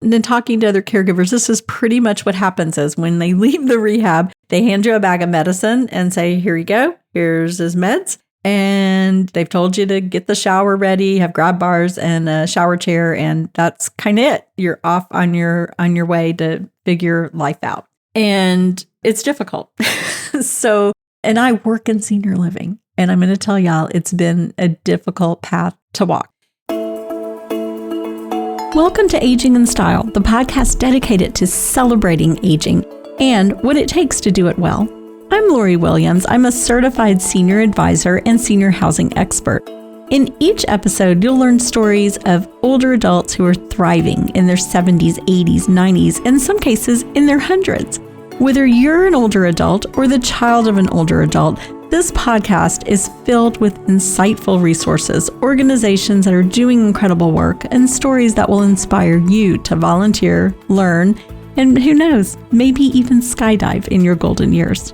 then talking to other caregivers, this is pretty much what happens is when they leave the rehab, they hand you a bag of medicine and say, here you go, here's his meds. And they've told you to get the shower ready, have grab bars and a shower chair. And that's kind of it. You're off on your way to figure life out. And it's difficult. And I work in senior living. And I'm going to tell y'all, it's been a difficult path to walk. Welcome to Aging in Style, the podcast dedicated to celebrating aging and what it takes to do it well. I'm Lori Williams. I'm a certified senior advisor and senior housing expert. In each episode, you'll learn stories of older adults who are thriving in their 70s, 80s, 90s, and in some cases in their hundreds. Whether you're an older adult or the child of an older adult, this podcast is filled with insightful resources, organizations that are doing incredible work, and stories that will inspire you to volunteer, learn, and who knows, maybe even skydive in your golden years.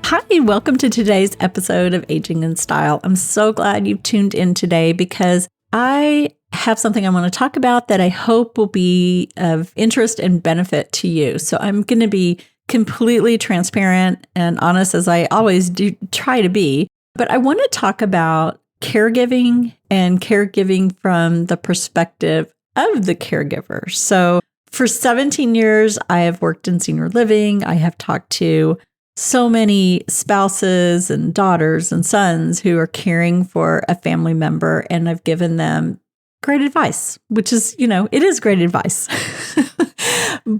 Hi, welcome to today's episode of Aging in Style. I'm so glad you've tuned in today because I have something I want to talk about that I hope will be of interest and benefit to you. So I'm going to be completely transparent and honest, as I always do try to be. But I want to talk about caregiving and caregiving from the perspective of the caregiver. So for 17 years, I have worked in senior living. I have talked to so many spouses and daughters and sons who are caring for a family member, and I've given them great advice, which is, it is great advice.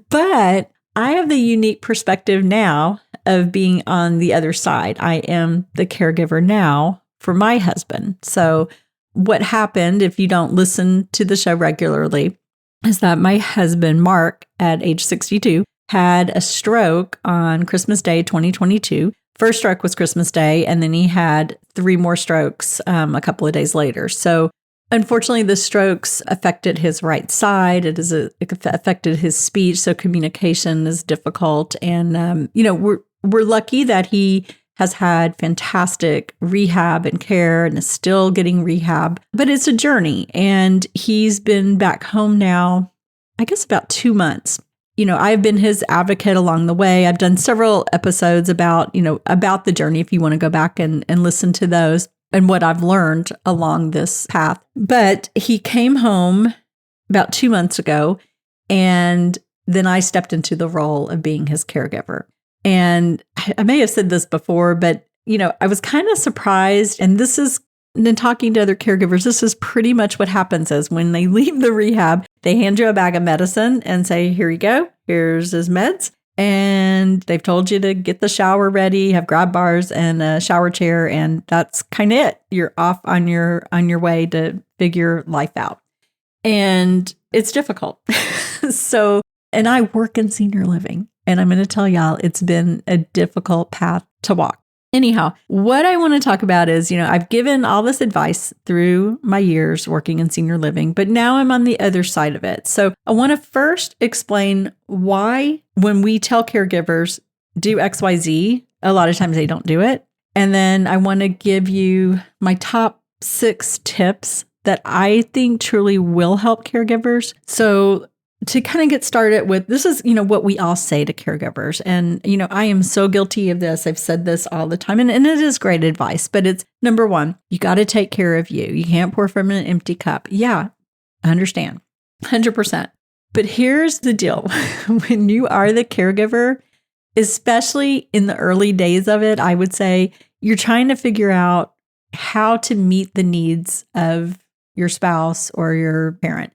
But I have the unique perspective now of being on the other side. I am the caregiver now for my husband. So what happened, if you don't listen to the show regularly, is that my husband, Mark, at age 62, had a stroke on Christmas Day, 2022. First stroke was Christmas Day, and then he had 3 more strokes a couple of days later. So unfortunately, the strokes affected his right side. It affected his speech, so communication is difficult. And we're lucky that he has had fantastic rehab and care and is still getting rehab. But it's a journey, and he's been back home now, I guess, about 2 months. I've been his advocate along the way. I've done several episodes about the journey if you want to go back and listen to those and what I've learned along this path. But he came home about 2 months ago, and then I stepped into the role of being his caregiver. And I may have said this before, but, I was kind of surprised. And then talking to other caregivers, this is pretty much what happens is when they leave the rehab, they hand you a bag of medicine and say, here you go, here's his meds. And they've told you to get the shower ready, have grab bars and a shower chair. And that's kind of it. You're off on your way to figure life out. And it's difficult. And I work in senior living. And I'm going to tell y'all, it's been a difficult path to walk. Anyhow, what I want to talk about is, I've given all this advice through my years working in senior living, but now I'm on the other side of it. So I want to first explain why when we tell caregivers do XYZ, a lot of times they don't do it. And then I want to give you my top 6 tips that I think truly will help caregivers. So to kind of get started with, this is, what we all say to caregivers. And, I am so guilty of this. I've said this all the time, and it is great advice, but it's number 1, you got to take care of you. You can't pour from an empty cup. Yeah, I understand. 100%. But here's the deal. When you are the caregiver, especially in the early days of it, I would say you're trying to figure out how to meet the needs of your spouse or your parent.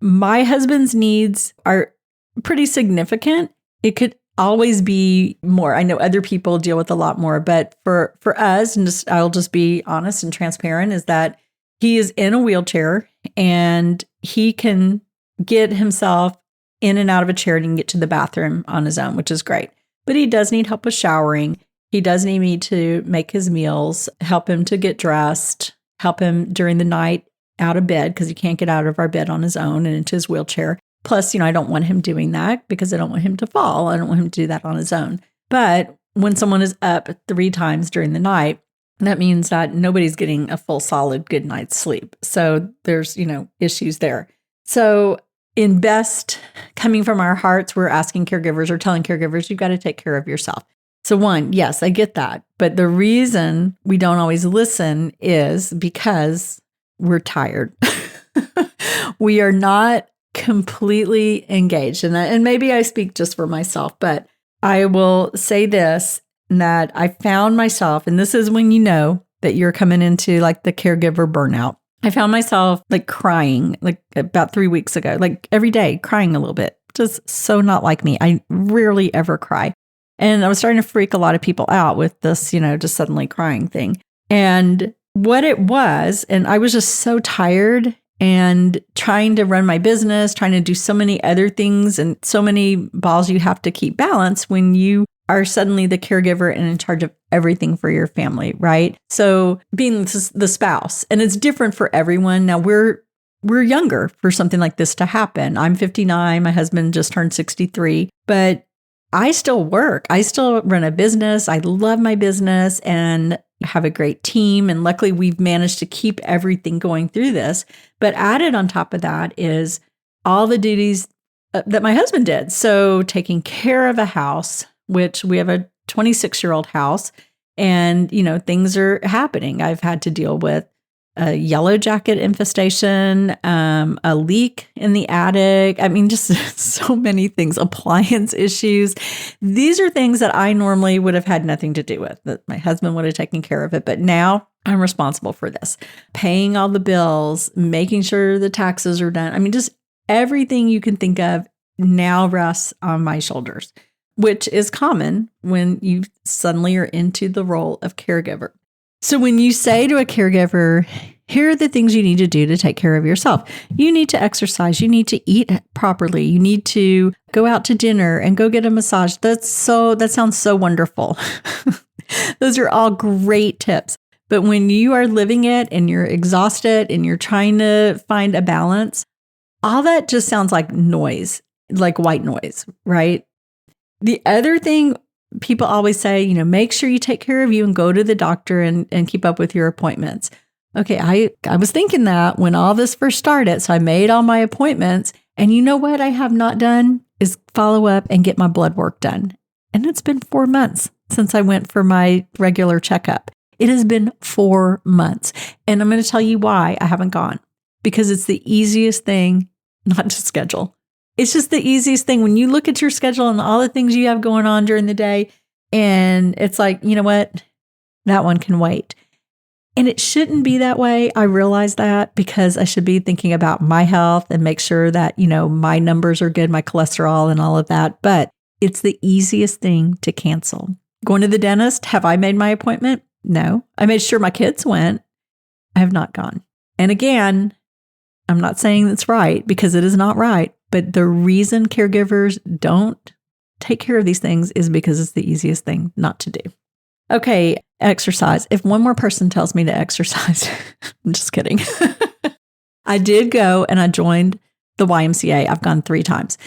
My husband's needs are pretty significant. It could always be more. I know other people deal with a lot more, but for us, and I'll just be honest and transparent, is that he is in a wheelchair and he can get himself in and out of a chair and he can get to the bathroom on his own, which is great. But he does need help with showering. He does need me to make his meals, help him to get dressed, help him during the night out of bed because he can't get out of our bed on his own and into his wheelchair. Plus, I don't want him doing that because I don't want him to fall. I don't want him to do that on his own. But when someone is up 3 times during the night, that means that nobody's getting a full, solid, good night's sleep. So there's, issues there. So in best coming from our hearts, we're asking caregivers or telling caregivers, you've got to take care of yourself. So one, yes, I get that. But the reason we don't always listen is because we're tired. We are not completely engaged. And maybe I speak just for myself, but I will say this, that I found myself, and this is when you know that you're coming into like the caregiver burnout. I found myself like crying like about 3 weeks ago, like every day crying a little bit, just so not like me. I rarely ever cry. And I was starting to freak a lot of people out with this, just suddenly crying thing. And what it was, and I was just so tired and trying to run my business, trying to do so many other things and so many balls you have to keep balanced when you are suddenly the caregiver and in charge of everything for your family, right? So being the spouse, and it's different for everyone. Now we're younger for something like this to happen. I'm 59, my husband just turned 63, but I still work. I still run a business. I love my business and have a great team. And luckily we've managed to keep everything going through this. But added on top of that is all the duties that my husband did. So taking care of a house, which we have a 26-year-old house, and, things are happening. I've had to deal with a yellow jacket infestation, a leak in the attic. I mean, just so many things, appliance issues. These are things that I normally would have had nothing to do with, that my husband would have taken care of it. But now I'm responsible for this, paying all the bills, making sure the taxes are done. I mean, just everything you can think of now rests on my shoulders, which is common when you suddenly are into the role of caregiver. So when you say to a caregiver, here are the things you need to do to take care of yourself. You need to exercise. You need to eat properly. You need to go out to dinner and go get a massage. That sounds so wonderful. Those are all great tips. But when you are living it and you're exhausted and you're trying to find a balance, all that just sounds like noise, like white noise, right? The other thing people always say, make sure you take care of you and go to the doctor and keep up with your appointments. Okay, I was thinking that when all this first started, so I made all my appointments. And you know what I have not done is follow up and get my blood work done. And it's been 4 months since I went for my regular checkup. It has been 4 months. And I'm going to tell you why I haven't gone. Because it's the easiest thing not to schedule. It's just the easiest thing when you look at your schedule and all the things you have going on during the day. And it's like, you know what? That one can wait. And it shouldn't be that way. I realize that because I should be thinking about my health and make sure that, my numbers are good, my cholesterol and all of that. But it's the easiest thing to cancel. Going to the dentist, have I made my appointment? No. I made sure my kids went. I have not gone. And again, I'm not saying that's right because it is not right. But the reason caregivers don't take care of these things is because it's the easiest thing not to do. Okay, exercise. If one more person tells me to exercise, I'm just kidding. I did go and I joined the YMCA. I've gone 3 times.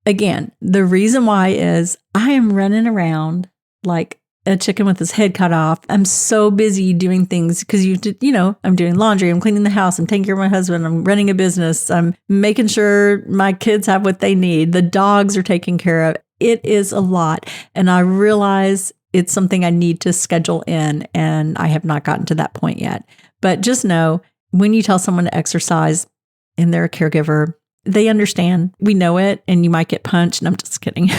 Again, the reason why is I am running around like a chicken with his head cut off. I'm so busy doing things because I'm doing laundry, I'm cleaning the house, I'm taking care of my husband, I'm running a business, I'm making sure my kids have what they need, the dogs are taken care of. It is a lot. And I realize it's something I need to schedule in, and I have not gotten to that point yet. But just know when you tell someone to exercise and they're a caregiver, they understand. We know it, and you might get punched. And I'm just kidding.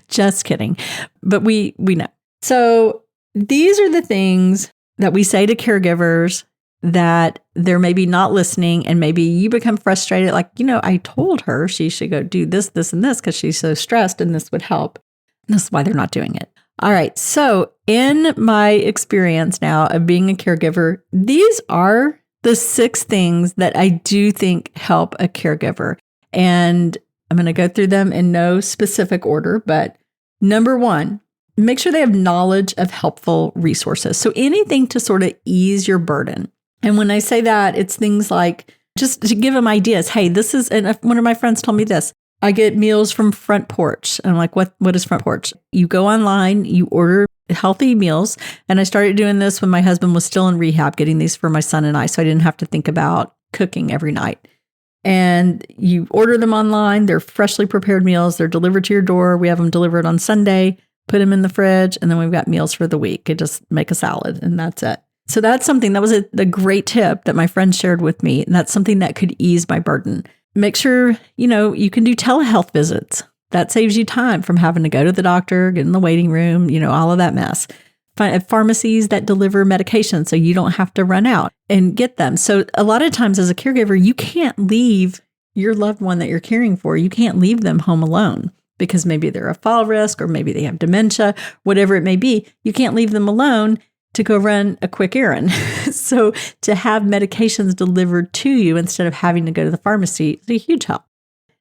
Just kidding. But we know. So these are the things that we say to caregivers that they're maybe not listening, and maybe you become frustrated. Like, I told her she should go do this, this, and this because she's so stressed and this would help. And this is why they're not doing it. All right. So in my experience now of being a caregiver, these are the 6 things that I do think help a caregiver. And I'm going to go through them in no specific order, but number 1, make sure they have knowledge of helpful resources. So anything to sort of ease your burden. And when I say that, it's things like just to give them ideas. Hey, this is, and one of my friends told me this, I get meals from Front Porch. And I'm like, what is Front Porch? You go online, you order healthy meals. And I started doing this when my husband was still in rehab, getting these for my son and I, so I didn't have to think about cooking every night. And you order them online. They're freshly prepared meals. They're delivered to your door. We have them delivered on Sunday, put them in the fridge, and then we've got meals for the week. You just make a salad and that's it. So that's something that was a great tip that my friend shared with me. And that's something that could ease my burden. Make sure, you can do telehealth visits. That saves you time from having to go to the doctor, get in the waiting room, all of that mess. Find pharmacies that deliver medication so you don't have to run out and get them. So a lot of times as a caregiver, you can't leave your loved one that you're caring for. You can't leave them home alone because maybe they're a fall risk or maybe they have dementia, whatever it may be. You can't leave them alone to go run a quick errand. So to have medications delivered to you instead of having to go to the pharmacy is a huge help.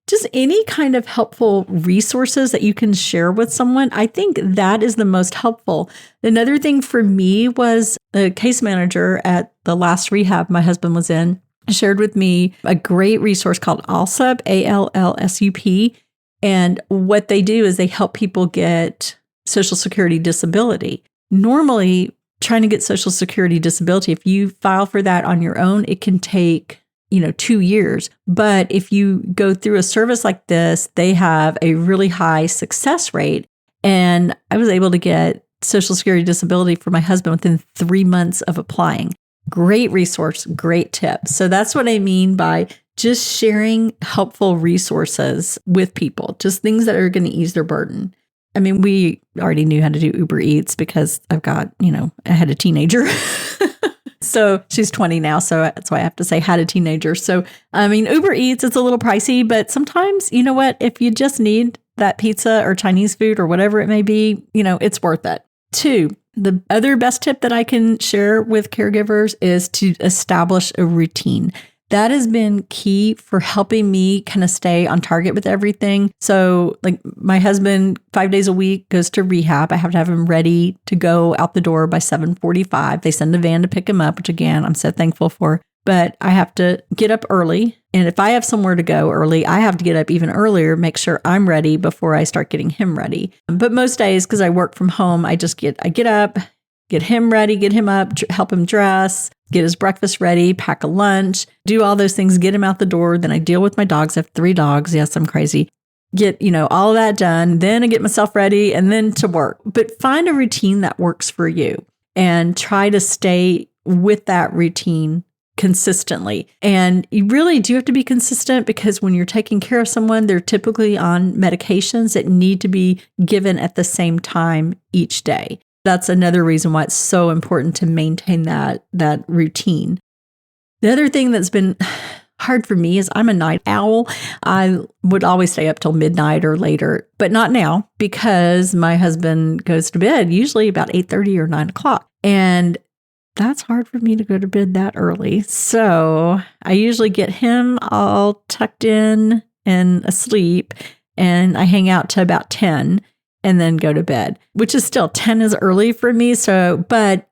Just any kind of helpful resources that you can share with someone, I think that is the most helpful. Another thing for me was a case manager at the last rehab my husband was in shared with me a great resource called ALSUP, ALLSUP. And what they do is they help people get Social Security disability. Normally, trying to get Social Security disability, if you file for that on your own, it can take 2 years. But if you go through a service like this, they have a really high success rate. And I was able to get Social Security disability for my husband within 3 months of applying. Great resource, great tip. So that's what I mean by just sharing helpful resources with people, just things that are going to ease their burden. I mean, we already knew how to do Uber Eats because I've got, I had a teenager. So she's 20 now. So that's why I have to say had a teenager. So, Uber Eats, it's a little pricey, but sometimes, you know what, if you just need that pizza or Chinese food or whatever it may be, it's worth it. 2, the other best tip that I can share with caregivers is to establish a routine. That has been key for helping me kind of stay on target with everything. So like my husband, 5 days a week goes to rehab. I have to have him ready to go out the door by 7:45. They send a van to pick him up, which again, I'm so thankful for. But I have to get up early. And if I have somewhere to go early, I have to get up even earlier, make sure I'm ready before I start getting him ready. But most days, because I work from home, I get up, get him ready, get him up, help him dress, get his breakfast ready, pack a lunch, do all those things, get him out the door. Then I deal with my dogs. I have 3 dogs. Yes, I'm crazy. Get, all of that done. Then I get myself ready and then to work. But find a routine that works for you and try to stay with that routine consistently. And you really do have to be consistent because when you're taking care of someone, they're typically on medications that need to be given at the same time each day. That's another reason why it's so important to maintain that routine. The other thing that's been hard for me is I'm a night owl. I would always stay up till midnight or later, but not now because my husband goes to bed usually about 8:30 or 9 o'clock. And that's hard for me to go to bed that early. So I usually get him all tucked in and asleep, and I hang out to about 10 and then go to bed, which is still 10 is early for me. But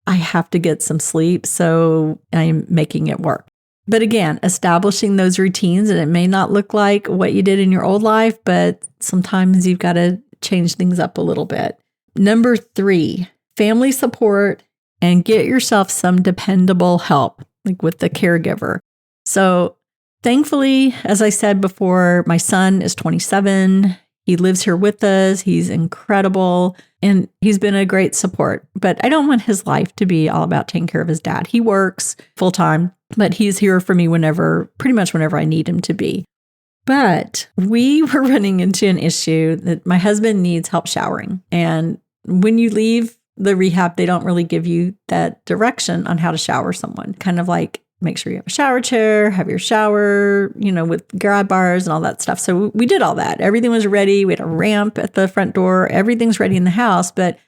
I have to get some sleep. So I'm making it work. But again, establishing those routines, and it may not look like what you did in your old life, but sometimes you've got to change things up a little bit. Number 3, family support and get yourself some dependable help, like with the caregiver. So thankfully, as I said before, my son is 27. He lives here with us. He's incredible. And he's been a great support. But I don't want his life to be all about taking care of his dad. He works full time, but he's here for me pretty much whenever I need him to be. But we were running into an issue that my husband needs help showering. And when you leave the rehab, they don't really give you that direction on how to shower someone. Kind of like, make sure you have a shower chair, have your shower, with grab bars and all that stuff. So we did all that. Everything was ready. We had a ramp at the front door. Everything's ready in the house. But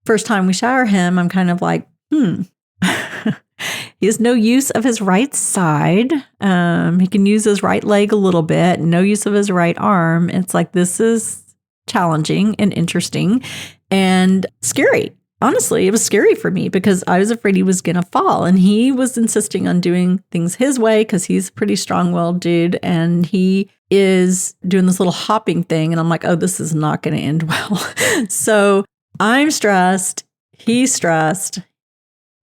first time we shower him, I'm kind of like, he has no use of his right side. He can use his right leg a little bit, no use of his right arm. It's like, this is challenging and interesting and scary. Honestly, it was scary for me because I was afraid he was going to fall, and he was insisting on doing things his way because he's a pretty strong-willed dude, and he is doing this little hopping thing. And I'm like, oh, this is not going to end well. So I'm stressed. He's stressed.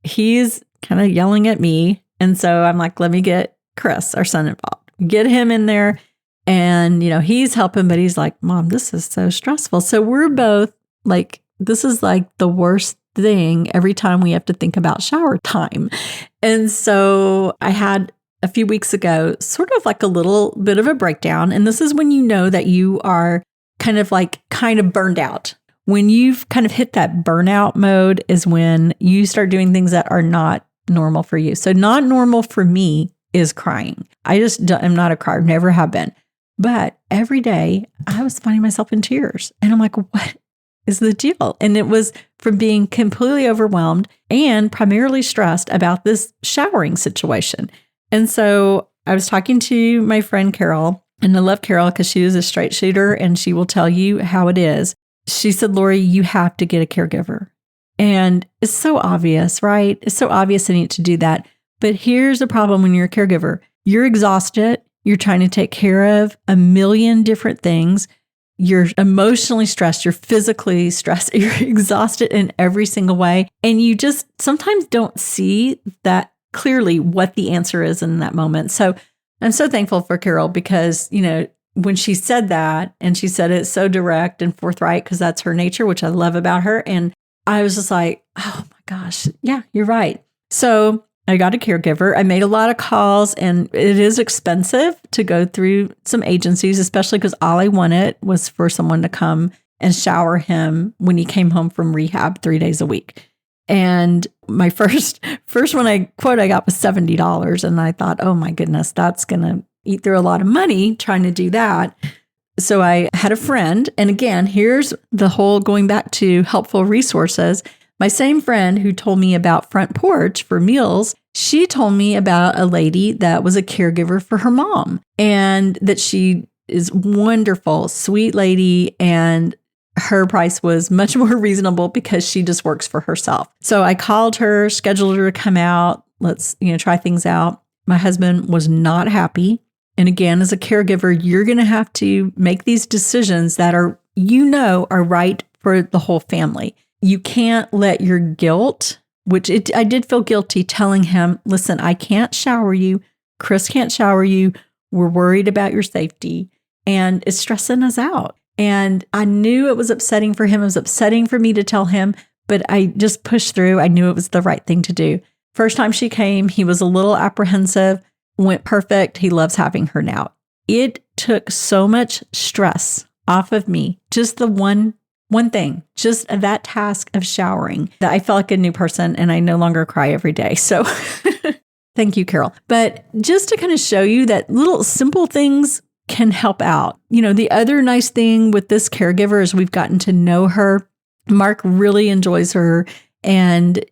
He's kind of yelling at me. And so I'm like, let me get Chris, our son, involved. get him in there. And, he's helping, but he's like, Mom, this is so stressful. So we're both like, this is like the worst thing every time we have to think about shower time. And so I had a few weeks ago, sort of like a little bit of a breakdown. And this is when you know that you are kind of burned out. When you've kind of hit that burnout mode is when you start doing things that are not normal for you. So not normal for me is crying. I just am not a crier, never have been. But every day I was finding myself in tears. And I'm like, what is the deal? And it was from being completely overwhelmed and primarily stressed about this showering situation. And so I was talking to my friend Carol, and I love Carol because she is a straight shooter and she will tell you how it is. She said, Lori, you have to get a caregiver. And it's so obvious, right? It's so obvious I need to do that. But here's the problem when you're a caregiver. You're exhausted. You're trying to take care of a million different things. You're emotionally stressed. You're physically stressed. You're exhausted in every single way. And you just sometimes don't see that clearly what the answer is in that moment. So I'm so thankful for Carol because, when she said that, and she said it so direct and forthright because that's her nature, which I love about her. And I was just like, oh my gosh, yeah, you're right. So I got a caregiver. I made a lot of calls, and it is expensive to go through some agencies, especially because all I wanted was for someone to come and shower him when he came home from rehab 3 days a week. And my first one I got was $70. And I thought, oh my goodness, that's going to eat through a lot of money trying to do that. So I had a friend. And again, here's the whole going back to helpful resources. My same friend who told me about Front Porch for meals, she told me about a lady that was a caregiver for her mom and that she is wonderful, sweet lady. And her price was much more reasonable because she just works for herself. So I called her, scheduled her to come out. Let's, try things out. My husband was not happy. And again, as a caregiver, you're going to have to make these decisions that are right for the whole family. You can't let your guilt, I did feel guilty telling him, listen, I can't shower you. Chris can't shower you. We're worried about your safety and it's stressing us out. And I knew it was upsetting for him. It was upsetting for me to tell him, but I just pushed through. I knew it was the right thing to do. First time she came, he was a little apprehensive, went perfect. He loves having her now. It took so much stress off of me. Just the one thing, just that task of showering, that I felt like a new person and I no longer cry every day. So thank you, Carol. But just to kind of show you that little simple things can help out. The other nice thing with this caregiver is we've gotten to know her. Mark really enjoys her. And,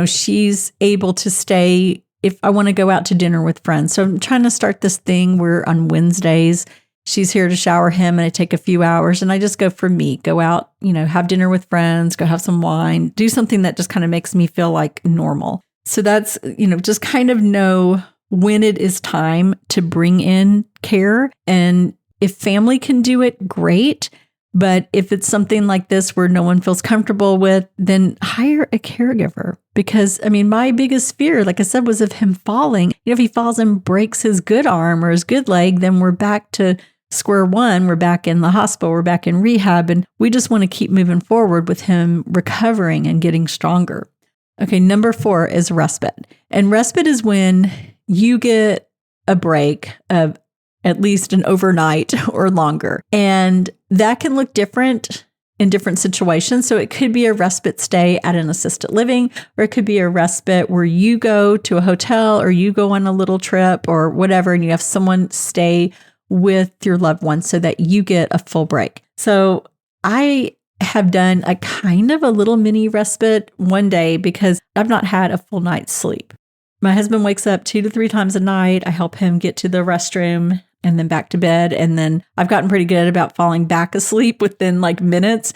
she's able to stay if I want to go out to dinner with friends. So I'm trying to start this thing where on Wednesdays, she's here to shower him and I take a few hours and I just go for me, go out, have dinner with friends, go have some wine, do something that just kind of makes me feel like normal. So that's, just kind of know when it is time to bring in care. And if family can do it, great. But if it's something like this where no one feels comfortable with, then hire a caregiver. Because, my biggest fear, like I said, was of him falling. If he falls and breaks his good arm or his good leg, then we're back to square one. We're back in the hospital. We're back in rehab. And we just want to keep moving forward with him recovering and getting stronger. Okay, number 4 is respite. And respite is when you get a break of at least an overnight or longer. And that can look different in different situations. So it could be a respite stay at an assisted living, or it could be a respite where you go to a hotel or you go on a little trip or whatever, and you have someone stay with your loved one so that you get a full break. So I have done a kind of a little mini respite one day because I've not had a full night's sleep. My husband wakes up 2 to 3 times a night. I help him get to the restroom and then back to bed. And then I've gotten pretty good about falling back asleep within minutes.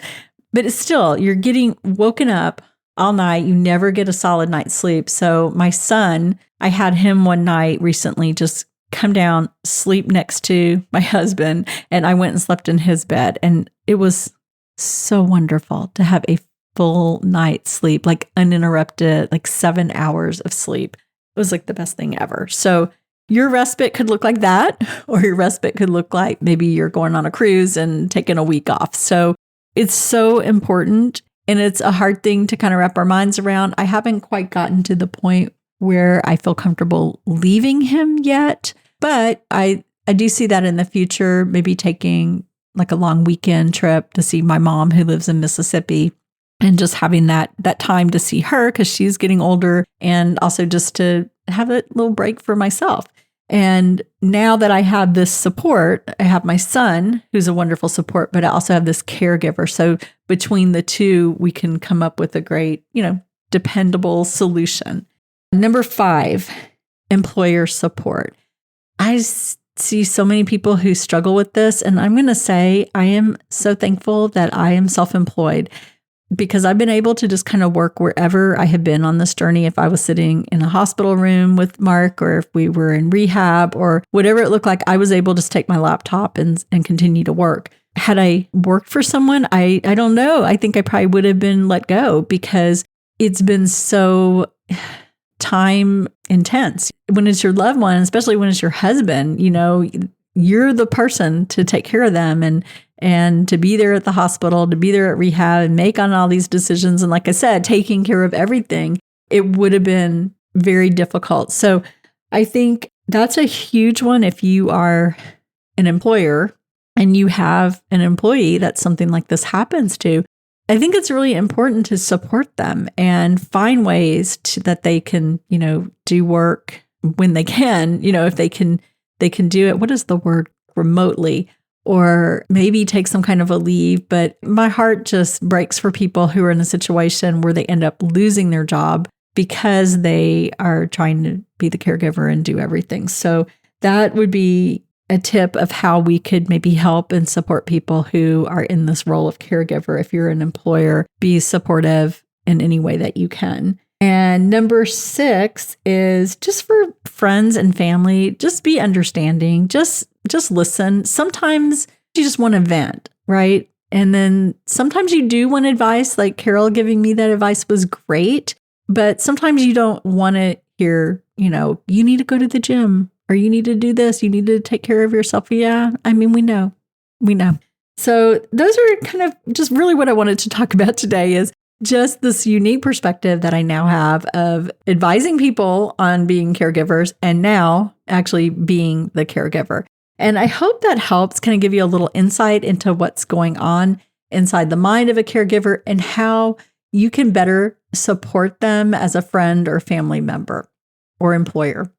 But it's still, you're getting woken up all night. You never get a solid night's sleep. So my son, I had him one night recently just come down, sleep next to my husband. And I went and slept in his bed. And it was so wonderful to have a full night's sleep, uninterrupted, 7 hours of sleep. It was the best thing ever. So your respite could look like that, or your respite could look like maybe you're going on a cruise and taking a week off. So it's so important, and it's a hard thing to kind of wrap our minds around. I haven't quite gotten to the point where I feel comfortable leaving him yet, but I do see that in the future, maybe taking like a long weekend trip to see my mom who lives in Mississippi, and just having that time to see her because she's getting older, and also just to have a little break for myself. And now that I have this support, I have my son, who's a wonderful support, but I also have this caregiver. So between the two, we can come up with a great, dependable solution. Number 5, employer support. I see so many people who struggle with this. And I'm going to say I am so thankful that I am self-employed, because I've been able to just kind of work wherever I have been on this journey. If I was sitting in a hospital room with Mark, or if we were in rehab, or whatever it looked like, I was able to just take my laptop and continue to work. Had I worked for someone, I don't know. I think I probably would have been let go, because it's been so time intense. When it's your loved one, especially when it's your husband, you're the person to take care of them and to be there at the hospital, to be there at rehab and make on all these decisions. And like I said, taking care of everything, it would have been very difficult. So I think that's a huge one. If you are an employer and you have an employee that something like this happens to, I think it's really important to support them and find ways that they can, do work when they can, if they can do it. What is the word? Remotely, or maybe take some kind of a leave. But my heart just breaks for people who are in a situation where they end up losing their job because they are trying to be the caregiver and do everything. So that would be a tip of how we could maybe help and support people who are in this role of caregiver. If you're an employer, be supportive in any way that you can. And number 6 is just for friends and family, just be understanding, just listen. Sometimes you just want to vent, right? And then sometimes you do want advice, like Carol giving me that advice was great, but sometimes you don't want to hear, you need to go to the gym, or you need to do this, you need to take care of yourself. Yeah, we know. So those are kind of just really what I wanted to talk about today, is just this unique perspective that I now have of advising people on being caregivers and now actually being the caregiver. And I hope that helps kind of give you a little insight into what's going on inside the mind of a caregiver and how you can better support them as a friend or family member or employer.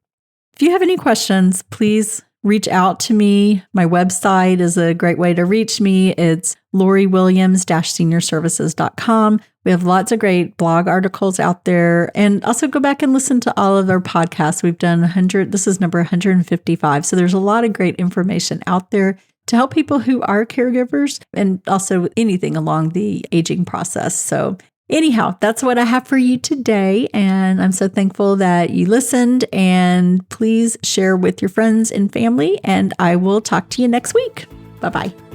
If you have any questions, please reach out to me. My website is a great way to reach me. It's loriwilliams-seniorservices.com. We have lots of great blog articles out there. And also go back and listen to all of our podcasts. We've done 100. This is number 155. So there's a lot of great information out there to help people who are caregivers, and also anything along the aging process. So anyhow, that's what I have for you today. And I'm so thankful that you listened, and please share with your friends and family, and I will talk to you next week. Bye-bye.